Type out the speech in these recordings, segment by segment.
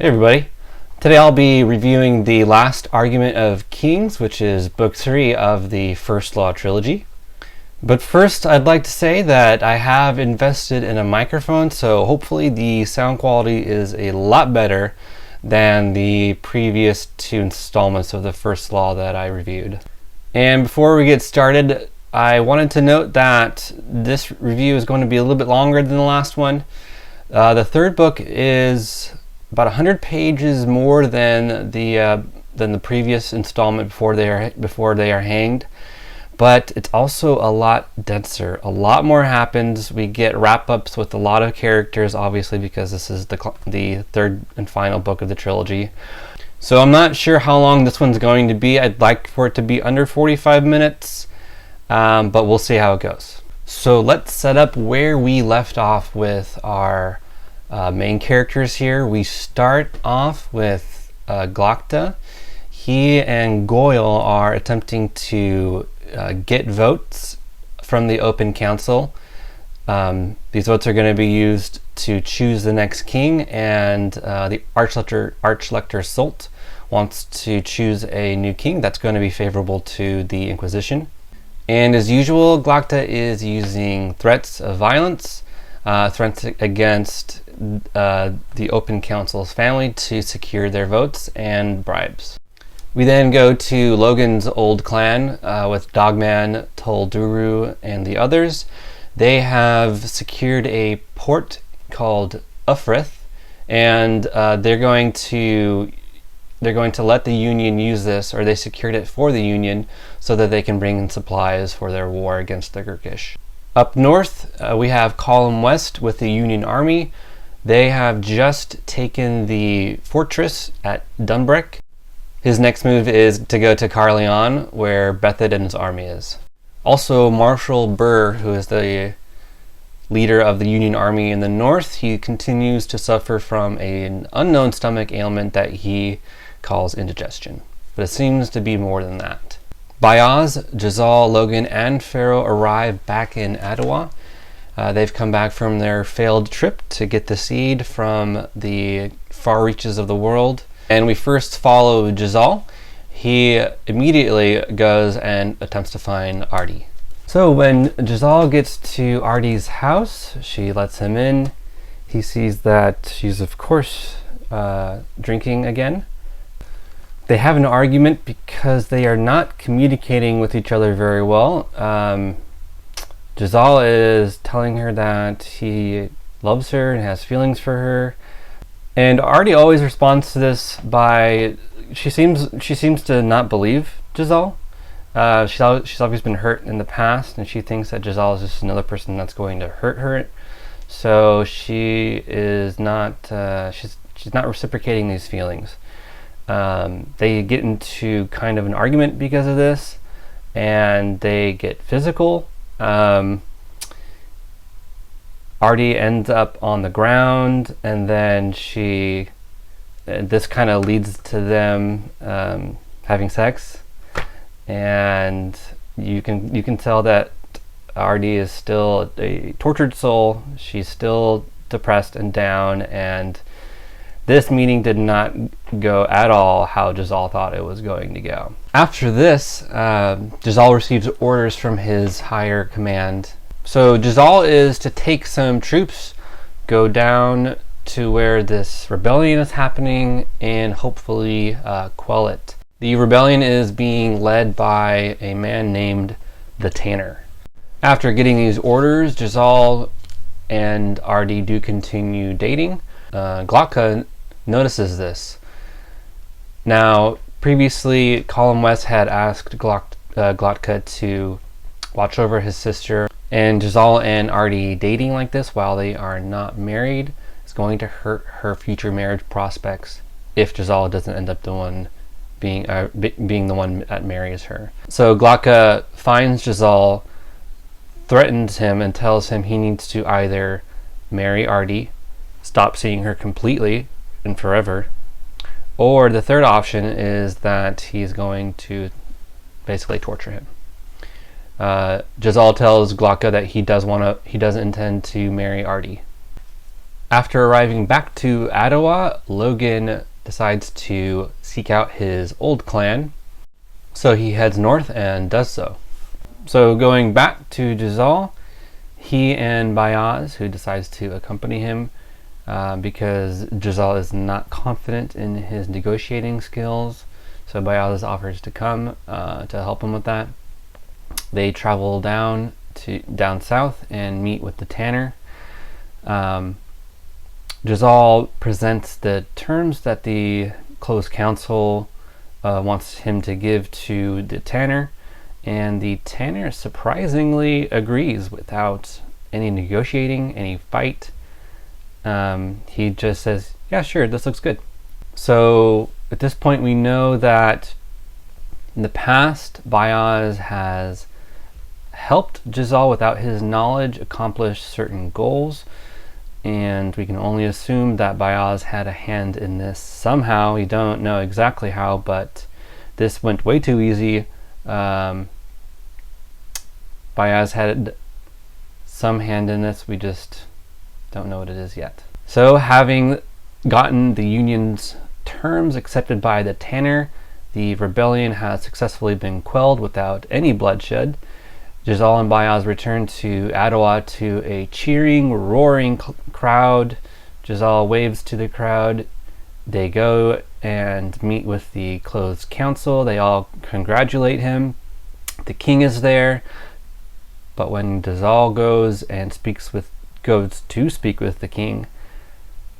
Hey everybody. Today I'll be reviewing the last argument of Kings, which is book 3 of the First Law trilogy. But first I'd like to say that I have invested in a microphone, so hopefully the sound quality is a lot better than the previous 2 installments of the First Law that I reviewed. And before we get started, I wanted to note that this review is going to be a little bit longer than the last one. The third book is about 100 pages more than the previous installment before they are hanged, but it's also a lot denser. A lot more happens. We get wrap-ups with a lot of characters, obviously, because this is the third and final book of the trilogy. So I'm not sure how long this one's going to be. I'd like for it to be under 45 minutes, but we'll see how it goes. So let's set up where we left off with our main characters here. We start off with Glokta. He and Goyle are attempting to get votes from the Open Council. These votes are going to be used to choose the next king, and the Archlector Sult wants to choose a new king that's going to be favorable to the Inquisition. And as usual, Glokta is using threats of violence, threats against the Open Council's family to secure their votes, and bribes. We then go to Logan's old clan with Dogman, Tolduru, and the others. They have secured a port called Ufrith, and they're going to let the Union use this, or they secured it for the Union so that they can bring in supplies for their war against the Gurkish. Up north, we have Column West with the Union Army. They have just taken the fortress at Dunbreck. His next move is to go to Carleon, where Bethid and his army is. Also, Marshal Burr, who is the leader of the Union Army in the north, he continues to suffer from an unknown stomach ailment that he calls indigestion. But it seems to be more than that. Bayaz, Jazal, Logan, and Pharaoh arrive back in Adwa. They've come back from their failed trip to get the seed from the far reaches of the world. And we first follow Jazal. He immediately goes and attempts to find Ardi. So when Jazal gets to Ardi's house, she lets him in. He sees that she's, of course, drinking again. They have an argument because they are not communicating with each other very well. Jazal is telling her that he loves her and has feelings for her, and Ardi always responds to this by she seems to not believe Jazal. She's always been hurt in the past, and she thinks that Jazal is just another person that's going to hurt her. So she is not she's not reciprocating these feelings. They get into kind of an argument because of this, and they get physical. Ardi ends up on the ground, and then this kind of leads to them having sex, and you can tell that Ardi is still a tortured soul. She's still depressed and down, and this meeting did not go at all how Jazal thought it was going to go. After this, Jazal receives orders from his higher command. So Jazal is to take some troops, go down to where this rebellion is happening, and hopefully quell it. The rebellion is being led by a man named the Tanner. After getting these orders, Jazal and Ardi do continue dating. Glokta notices this. Now, previously, Column West had asked Glokta to watch over his sister, and Jazal and Ardi dating like this while they are not married is going to hurt her future marriage prospects if Jazal doesn't end up the one being the one that marries her. So Glokta finds Jazal, threatens him, and tells him he needs to either marry Ardi, stop seeing her completely and forever, or the third option is that he's going to basically torture him. Jazal tells Glokta that he doesn't intend to marry Ardi. After arriving back to Adwa, Logan decides to seek out his old clan, so he heads north and does so. So going back to Jazal, he and Bayaz, who decides to accompany him because Jazal is not confident in his negotiating skills, so Bayaz offers to come to help him with that. They travel down south and meet with the tanner. Jazal presents the terms that the closed council wants him to give to the tanner, and the tanner surprisingly agrees without any negotiating, any fight. He just says, yeah, sure, this looks good. So at this point we know that in the past Bayaz has helped Jazal without his knowledge accomplish certain goals, and we can only assume that Bayaz had a hand in this somehow. We don't know exactly how, but this went way too easy. Bayaz had some hand in this, we just don't know what it is yet. So having gotten the union's terms accepted by the tanner, the rebellion has successfully been quelled without any bloodshed. Jazal and Bayaz return to Adwa to a cheering, roaring crowd. Jazal waves to the crowd. They go and meet with the closed council. They all congratulate him. The king is there, but when Jazal goes to speak with the king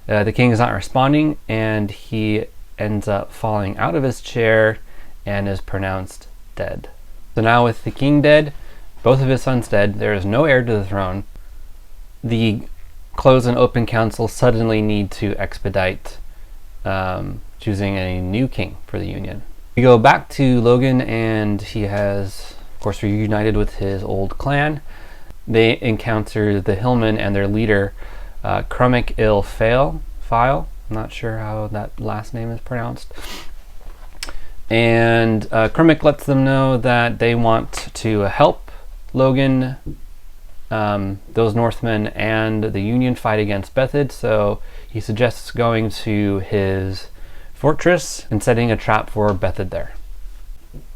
is not responding, and he ends up falling out of his chair and is pronounced dead. So now with the king dead, both of his sons dead, there is no heir to the throne. The closed and open council suddenly need to expedite choosing a new king for the union. We go back to Logan, and he has, of course, reunited with his old clan. They encounter the Hillmen and their leader, Crummick File. I'm not sure how that last name is pronounced. And Crummick lets them know that they want to help Logan, those Northmen, and the Union fight against Bethid, so he suggests going to his fortress and setting a trap for Bethid there.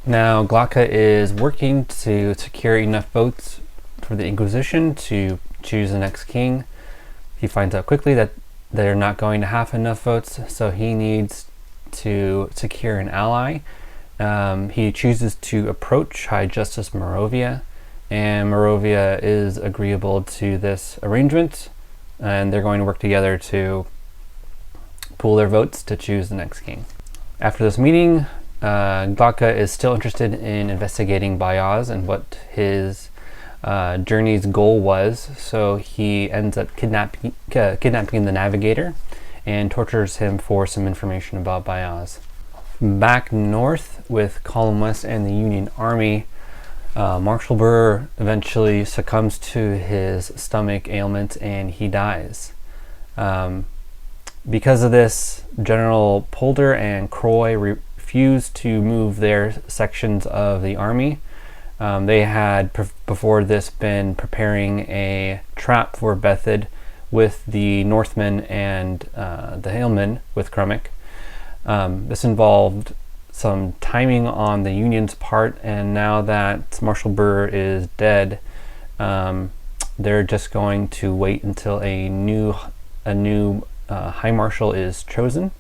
Now Glocka is working to secure enough votes for the Inquisition to choose the next king. He finds out quickly that they're not going to have enough votes, so he needs to secure an ally. He chooses to approach High Justice Moravia, and Moravia is agreeable to this arrangement, and they're going to work together to pool their votes to choose the next king. After this meeting, Glocka is still interested in investigating Bayaz and what his journey's goal was, so he ends up kidnapping the navigator and tortures him for some information about Bayaz. Back north with Column West and the Union Army, Marshal Burr eventually succumbs to his stomach ailment and he dies. Because of this, General Polder and Croy refused to move their sections of the army. They had before this been preparing a trap for Bethid with the Northmen and the Hillmen with Crummick. This involved some timing on the Union's part, and now that Marshal Burr is dead, they're just going to wait until a new High Marshal is chosen.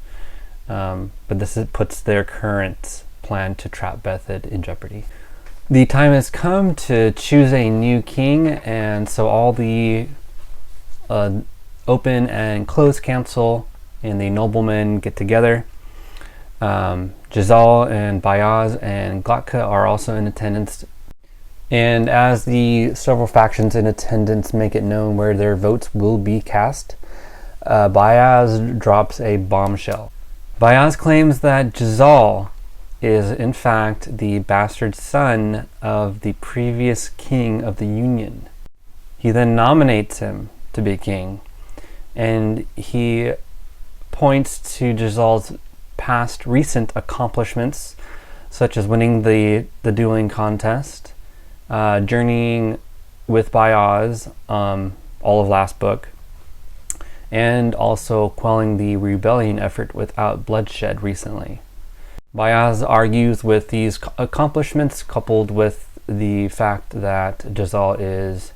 But this puts their current plan to trap Bethid in jeopardy. The time has come to choose a new king, and so all the open and closed council and the noblemen get together. Jazal and Bayaz and Glocka are also in attendance, and as the several factions in attendance make it known where their votes will be cast, Bayaz drops a bombshell. Bayaz claims that Jazal is in fact the bastard son of the previous king of the Union. He then nominates him to be king, and he points to Jazal's past recent accomplishments, such as winning the dueling contest, journeying with Bayaz all of last book, and also quelling the rebellion effort without bloodshed recently. Bayaz argues with these accomplishments, coupled with the fact that Jazal is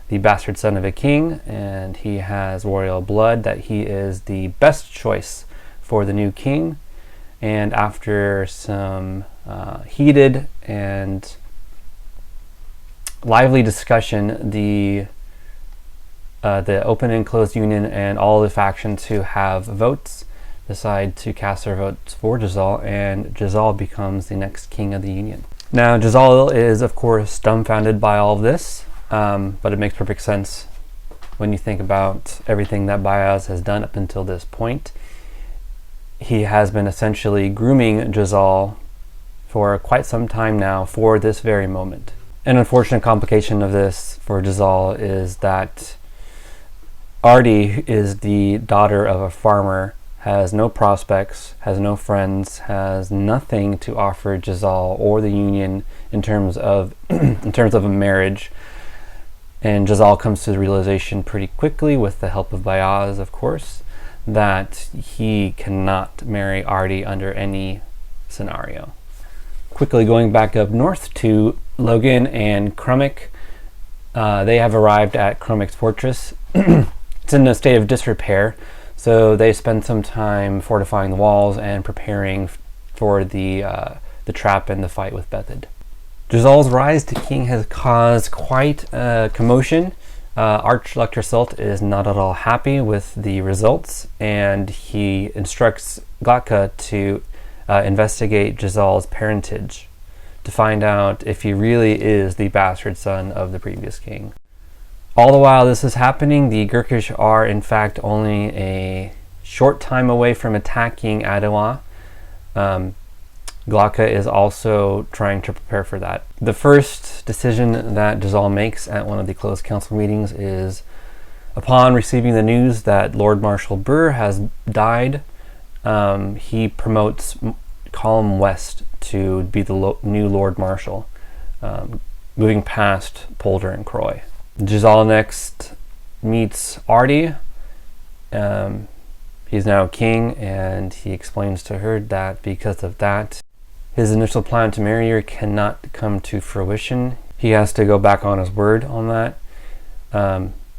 the bastard son of a king and he has royal blood, that he is the best choice for the new king. And after some heated and lively discussion, the open and closed union and all the factions who have votes decide to cast their votes for Jazal, and Jazal becomes the next king of the union. Now, Jazal is, of course, dumbfounded by all of this, but it makes perfect sense when you think about everything that Bayaz has done up until this point. He has been essentially grooming Jazal for quite some time now for this very moment. An unfortunate complication of this for Jazal is that Ardi is the daughter of a farmer, has no prospects, has no friends, has nothing to offer Jazal or the union in terms of a marriage. And Jazal comes to the realization pretty quickly, with the help of Bayaz, of course, that he cannot marry Ardi under any scenario. Quickly going back up north to Logan and Crummick, they have arrived at Crummick's fortress. It's in a state of disrepair, so they spend some time fortifying the walls and preparing for the trap and the fight with Bethid. Jazal's rise to king has caused quite a commotion. Archlector Sult is not at all happy with the results, and he instructs Glaka to investigate Jazal's parentage to find out if he really is the bastard son of the previous king. All the while this is happening, the Gurkish are in fact only a short time away from attacking Adwa. Glaka is also trying to prepare for that. The first decision that Jazal makes at one of the closed council meetings is, upon receiving the news that Lord Marshal Burr has died, he promotes Column West to be the new Lord Marshal, moving past Polder and Croy. Jazal next meets Ardi. He's now king, and he explains to her that because of that, his initial plan to marry her cannot come to fruition. He has to go back on his word on that.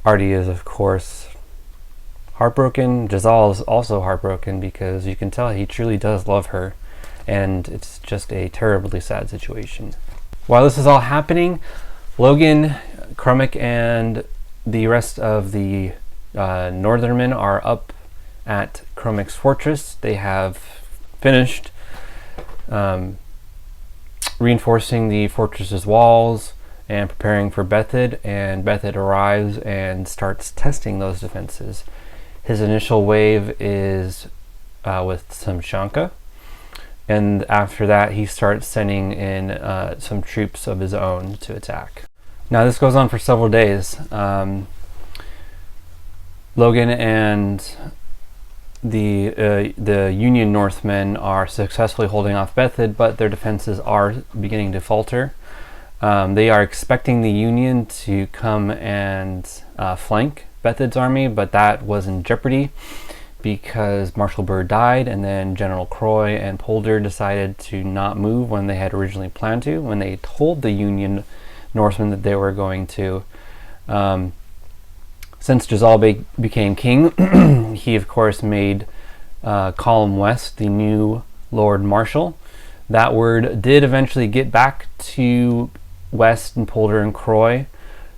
Ardi is, of course, heartbroken. Jazal is also heartbroken because you can tell he truly does love her, and it's just a terribly sad situation. While this is all happening, Logan, Crummick, and the rest of the Northernmen are up at Crummick's fortress. They have finished reinforcing the fortress's walls and preparing for Bethid, and Bethid arrives and starts testing those defenses. His initial wave is with some Shanka, and after that he starts sending in some troops of his own to attack. Now this goes on for several days. Logan and the Union Northmen are successfully holding off Bethid, but their defenses are beginning to falter. They are expecting the Union to come and flank Bethid's army, but that was in jeopardy because Marshal Burr died, and then General Croy and Polder decided to not move when they had originally planned to, when they told the Union Northmen that they were going to. Since Jazal became king, he of course made Column West the new Lord Marshal. That word did eventually get back to West and Polder and Croy.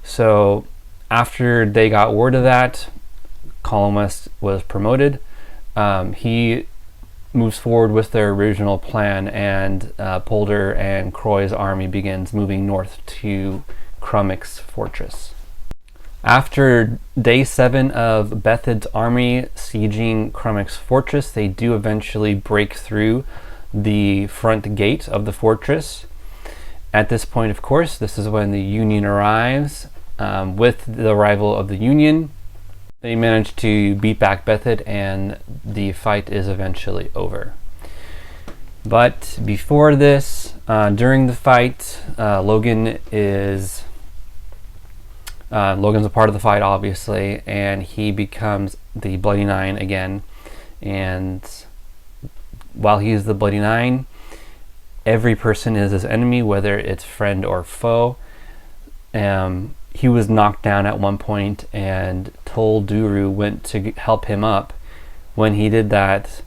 So after they got word of that, Column West was promoted. He moves forward with their original plan, and Polder and Croy's army begins moving north to Crummick's fortress. After day 7 of Bethid's army sieging Crummick's fortress, they do eventually break through the front gate of the fortress. At this point, of course, this is when the Union arrives. With the arrival of the Union, they manage to beat back Bethid, and the fight is eventually over. But before this, during the fight, Logan's a part of the fight, obviously, and he becomes the Bloody Nine again. And while he is the Bloody Nine, every person is his enemy, whether it's friend or foe. He was knocked down at one point, and Tol Duru went to help him up. When he did that,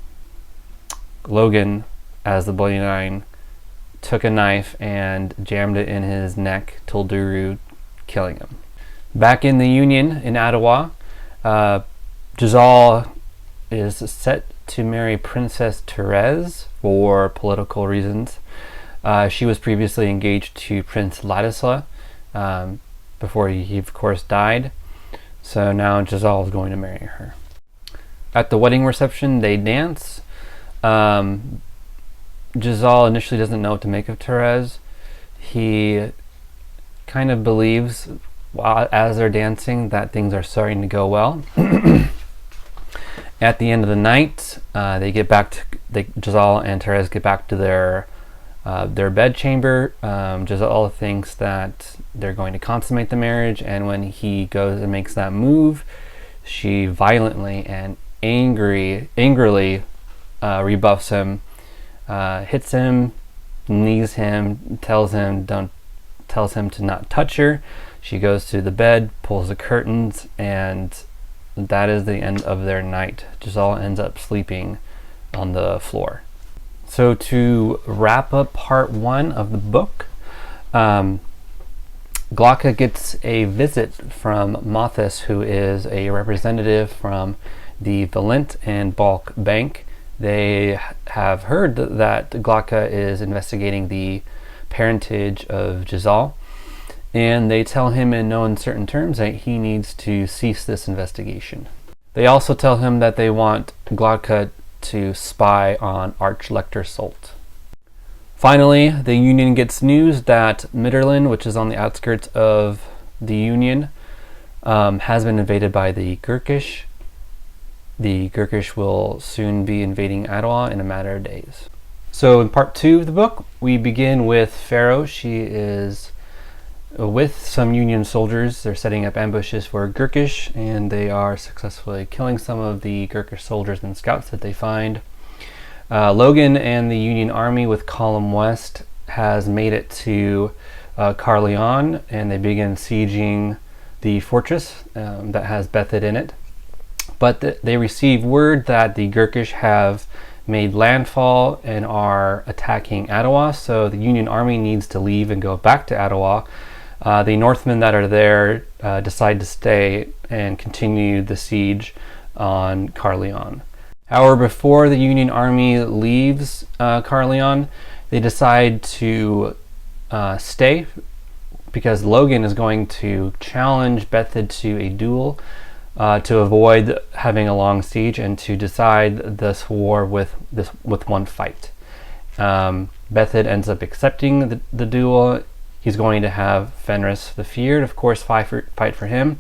Logan, as the Bloody Nine, took a knife and jammed it in his neck, Tol Duru, killing him. Back in the Union in Ottawa, Jezal is set to marry Princess Therese for political reasons. She was previously engaged to Prince Ladislas before he of course died. So now Jezal is going to marry her. At the wedding reception, they dance. Jezal initially doesn't know what to make of Therese. He kind of believes, as they're dancing, that things are starting to go well. At the end of the night, Jezal and Therese get back to their bedchamber. Jezal thinks that they're going to consummate the marriage, and when he goes and makes that move, she violently and angrily rebuffs him, hits him, knees him, tells him to not touch her. She goes to the bed, pulls the curtains, and that is the end of their night. Jezal ends up sleeping on the floor. So to wrap up part 1 of the book, Glocka gets a visit from Mothis, who is a representative from the Valent and Balk Bank. They have heard that Glocka is investigating the parentage of Jezal, and they tell him in no uncertain terms that he needs to cease this investigation. They also tell him that they want Glocka to spy on Archlector Solt. Finally, the Union gets news that Midderland, which is on the outskirts of the Union, has been invaded by the Gurkish. The Gurkish will soon be invading Ottawa in a matter of days. So in part 2 of the book, we begin with Pharaoh. She is with some Union soldiers. They're setting up ambushes for Gurkish, and they are successfully killing some of the Gurkish soldiers and scouts that they find. Logan and the Union Army with Column West has made it to Carleon, and they begin sieging the fortress that has Bethid in it. But they receive word that the Gurkish have made landfall and are attacking Ottawa, so the Union Army needs to leave and go back to Ottawa. The Northmen that are there decide to stay and continue the siege on Carleon. However, before the Union Army leaves Carleon, they decide to stay because Logan is going to challenge Bethid to a duel to avoid having a long siege and to decide this war with one fight. Bethid ends up accepting the duel. He's going to have Fenris the Feared, of course, fight for him,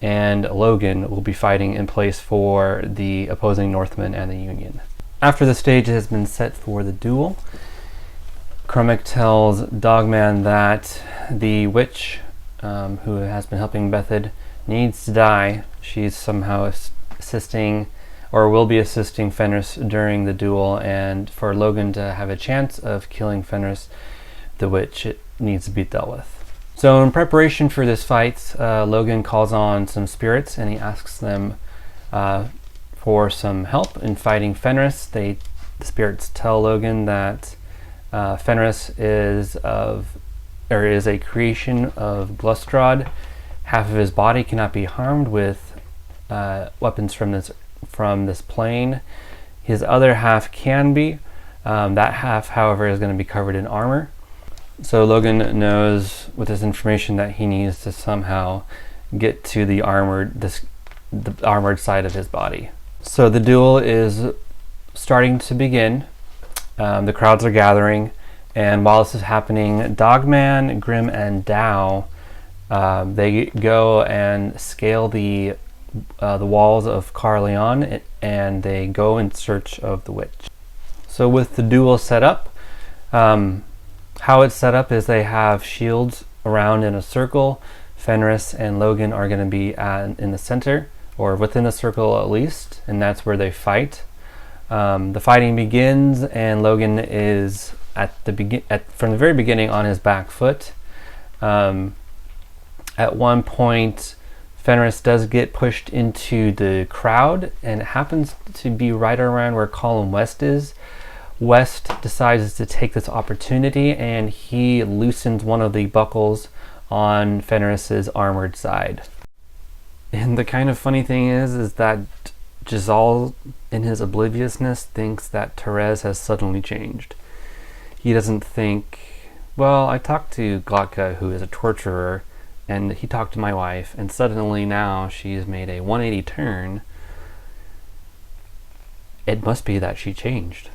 and Logan will be fighting in place for the opposing Northmen and the Union. After the stage has been set for the duel, Cormac tells Dogman that the witch who has been helping Bethid needs to die. She's somehow assisting, or will be assisting, Fenris during the duel, and for Logan to have a chance of killing Fenris, the witch, it needs to be dealt with. So in preparation for this fight, Logan calls on some spirits and he asks them for some help in fighting Fenris. The spirits tell Logan that Fenris is a creation of Glustrad. Half of his body cannot be harmed with weapons from this plane. His other half can be. That half, however, is going to be covered in armor. So Logan knows with this information that he needs to somehow get to the armored side of his body. So the duel is starting to begin. The crowds are gathering, and while this is happening, Dogman, Grim, and Dow they go and scale the walls of Carleon, and they go in search of the witch. So with the duel set up, how it's set up is they have shields around in a circle. Fenris and Logan are going to be in the center, or within a circle at least, and that's where they fight. The fighting begins, and Logan is from the very beginning on his back foot. At one point, Fenris does get pushed into the crowd, and it happens to be right around where Colin West is. West decides to take this opportunity, and he loosens one of the buckles on Fenris's armored side. And the kind of funny thing is that Giselle, in his obliviousness, thinks that Therese has suddenly changed. He doesn't think, well, I talked to Glotka, who is a torturer, and he talked to my wife, and suddenly now she's made a 180 turn. It must be that she changed.